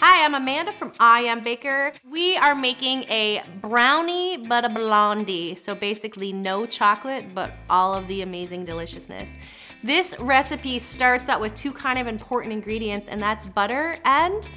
Hi, I'm Amanda from I Am Baker. We are making a brownie but a blondie. So basically no chocolate, but all of the amazing deliciousness. This recipe starts out with two kind of important ingredients, and that's butter and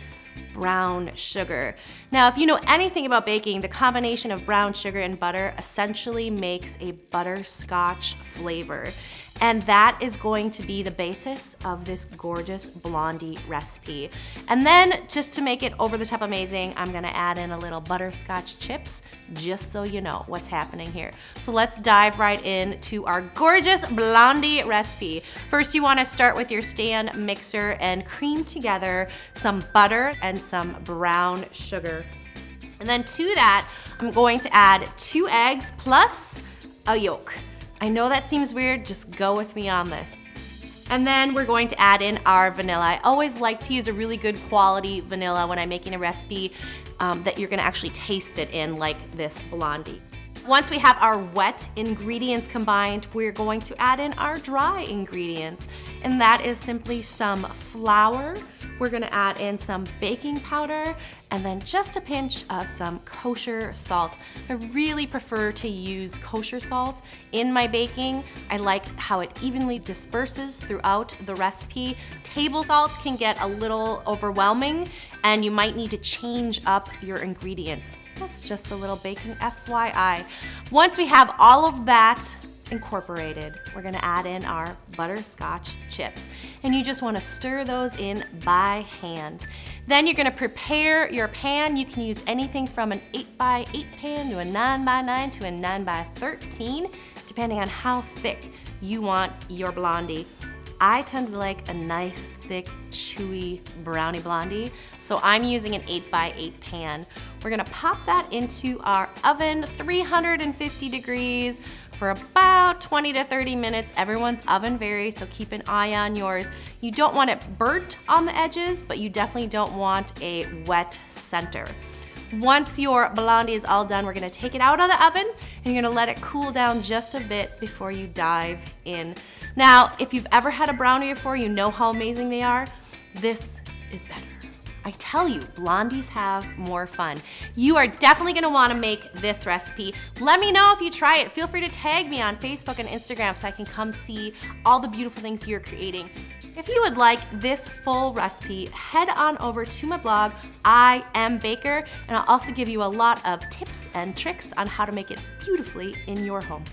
brown sugar. Now, if you know anything about baking, the combination of brown sugar and butter essentially makes a butterscotch flavor. And that is going to be the basis of this gorgeous Blondie recipe. And then, just to make it over the top amazing, I'm gonna add in a little butterscotch chips, just so you know what's happening here. So let's dive right into our gorgeous Blondie recipe. First, you wanna start with your stand mixer and cream together some butter and some brown sugar. And then to that, I'm going to add 2 eggs plus a yolk. I know that seems weird, just go with me on this. And then we're going to add in our vanilla. I always like to use a really good quality vanilla when I'm making a recipe that you're gonna actually taste it in, like this Blondie. Once we have our wet ingredients combined, we're going to add in our dry ingredients. And that is simply some flour. We're gonna add in some baking powder and then just a pinch of some kosher salt. I really prefer to use kosher salt in my baking. I like how it evenly disperses throughout the recipe. Table salt can get a little overwhelming and you might need to change up your ingredients. That's just a little baking FYI. Once we have all of that incorporated, we're gonna add in our butterscotch chips. And you just wanna stir those in by hand. Then you're gonna prepare your pan. You can use anything from an 8x8 pan to a 9x9 to a 9x13, depending on how thick you want your Blondie. I tend to like a nice, thick, chewy brownie Blondie, so I'm using an 8x8 pan. We're gonna pop that into our oven, 350 degrees, for about 20 to 30 minutes. Everyone's oven varies, so keep an eye on yours. You don't want it burnt on the edges, but you definitely don't want a wet center. Once your Blondie is all done, we're gonna take it out of the oven and you're gonna let it cool down just a bit before you dive in. Now, if you've ever had a brownie before, you know how amazing they are. This is better. I tell you, Blondies have more fun. You are definitely gonna wanna make this recipe. Let me know if you try it. Feel free to tag me on Facebook and Instagram so I can come see all the beautiful things you're creating. If you would like this full recipe, head on over to my blog, I Am Baker, and I'll also give you a lot of tips and tricks on how to make it beautifully in your home.